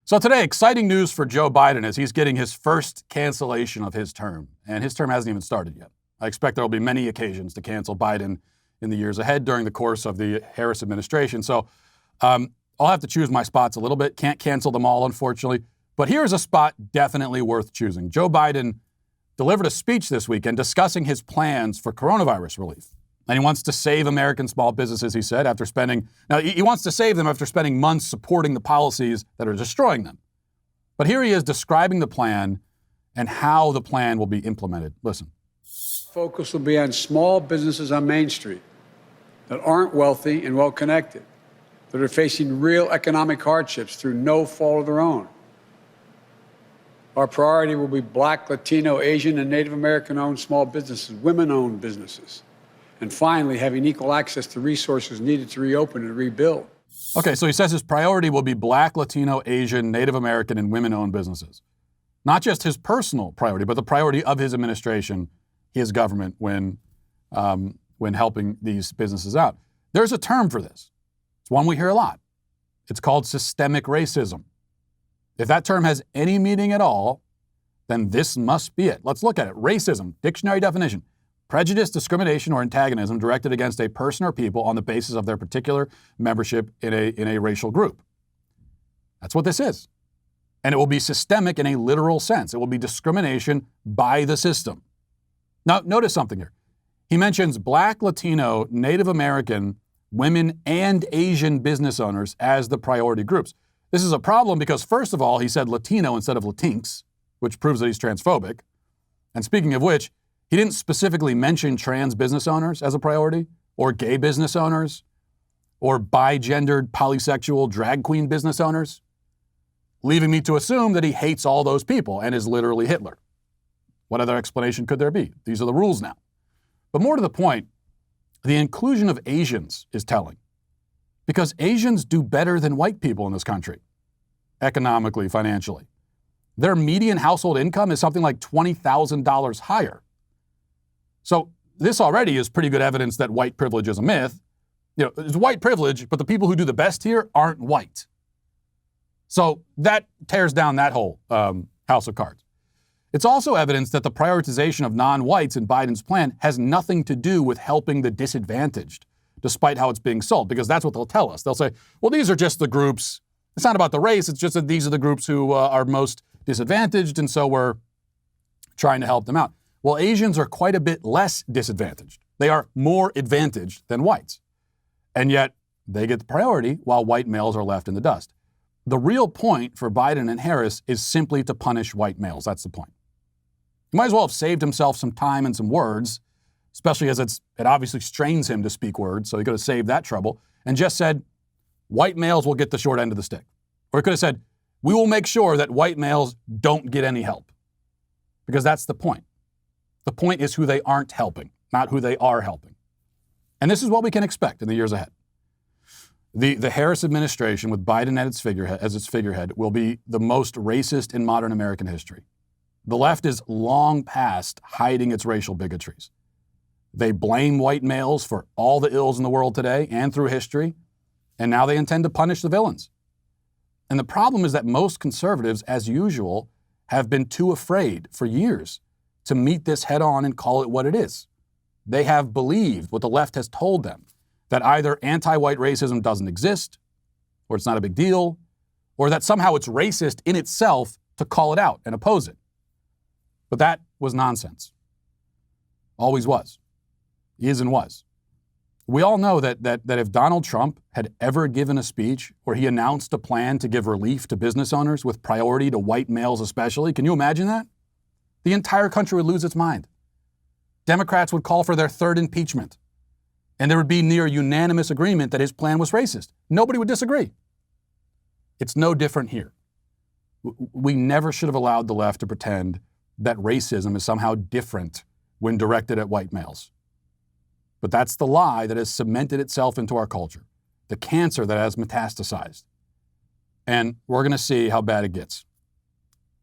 So today, exciting news for Joe Biden as he's getting his first cancellation of his term. And his term hasn't even started yet. I expect there will be many occasions to cancel Biden in the years ahead during the course of the Harris administration. So I'll have to choose my spots a little bit. Can't cancel them all, unfortunately. But here's a spot definitely worth choosing. Joe Biden delivered a speech this weekend discussing his plans for coronavirus relief. And he wants to save American small businesses, he said, he wants to save them after spending months supporting the policies that are destroying them. But here he is describing the plan and how the plan will be implemented. Listen. Focus will be on small businesses on Main Street that aren't wealthy and well-connected, that are facing real economic hardships through no fault of their own. Our priority will be Black, Latino, Asian, and Native American-owned small businesses, women-owned businesses, and finally, having equal access to resources needed to reopen and rebuild. Okay, so he says his priority will be Black, Latino, Asian, Native American, and women-owned businesses. Not just his personal priority, but the priority of his administration, his government, when helping these businesses out. There's a term for this. It's one we hear a lot. It's called systemic racism. If that term has any meaning at all, then this must be it. Let's look at it. Racism, dictionary definition: prejudice, discrimination, or antagonism directed against a person or people on the basis of their particular membership in a racial group. That's what this is. And it will be systemic in a literal sense. It will be discrimination by the system. Now, notice something here. He mentions Black, Latino, Native American, women, and Asian business owners as the priority groups. This is a problem because, first of all, he said Latino instead of Latinx, which proves that he's transphobic. And speaking of which, he didn't specifically mention trans business owners as a priority, or gay business owners, or bi-gendered, polysexual, drag queen business owners, leaving me to assume that he hates all those people and is literally Hitler. What other explanation could there be? These are the rules now. But more to the point, the inclusion of Asians is telling, because Asians do better than white people in this country, economically, financially. Their median household income is something like $20,000 higher. So this already is pretty good evidence that white privilege is a myth. It's white privilege, but the people who do the best here aren't white. So that tears down that whole house of cards. It's also evidence that the prioritization of non-whites in Biden's plan has nothing to do with helping the disadvantaged, despite how it's being sold, because that's what they'll tell us. They'll say, well, these are just the groups. It's not about the race. It's just that these are the groups who are most disadvantaged, and so we're trying to help them out. Well, Asians are quite a bit less disadvantaged. They are more advantaged than whites. And yet they get the priority while white males are left in the dust. The real point for Biden and Harris is simply to punish white males. That's the point. He might as well have saved himself some time and some words, especially as it obviously strains him to speak words, so he could have saved that trouble, and just said, white males will get the short end of the stick. Or he could have said, we will make sure that white males don't get any help. Because that's the point. The point is who they aren't helping, not who they are helping. And this is what we can expect in the years ahead. The Harris administration, with Biden as its figurehead, will be the most racist in modern American history. The left is long past hiding its racial bigotries. They blame white males for all the ills in the world today and through history, and now they intend to punish the villains. And the problem is that most conservatives, as usual, have been too afraid for years to meet this head on and call it what it is. They have believed what the left has told them, that either anti-white racism doesn't exist, or it's not a big deal, or that somehow it's racist in itself to call it out and oppose it. But that was nonsense. Always was. Is and was. We all know that if Donald Trump had ever given a speech where he announced a plan to give relief to business owners with priority to white males especially, can you imagine that? The entire country would lose its mind. Democrats would call for their third impeachment. And there would be near unanimous agreement that his plan was racist. Nobody would disagree. It's no different here. We never should have allowed the left to pretend that racism is somehow different when directed at white males. But that's the lie that has cemented itself into our culture, the cancer that has metastasized. And we're going to see how bad it gets,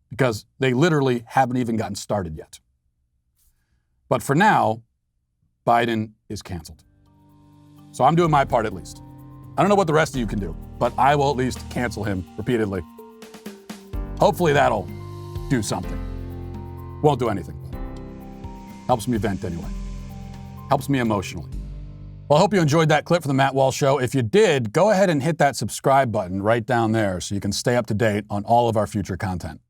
because they literally haven't even gotten started yet. But for now, Biden is canceled. So I'm doing my part at least. I don't know what the rest of you can do, but I will at least cancel him repeatedly. Hopefully that'll do something. Won't do anything, but helps me vent anyway. Helps me emotionally. Well, I hope you enjoyed that clip from the Matt Walsh Show. If you did, go ahead and hit that subscribe button right down there so you can stay up to date on all of our future content.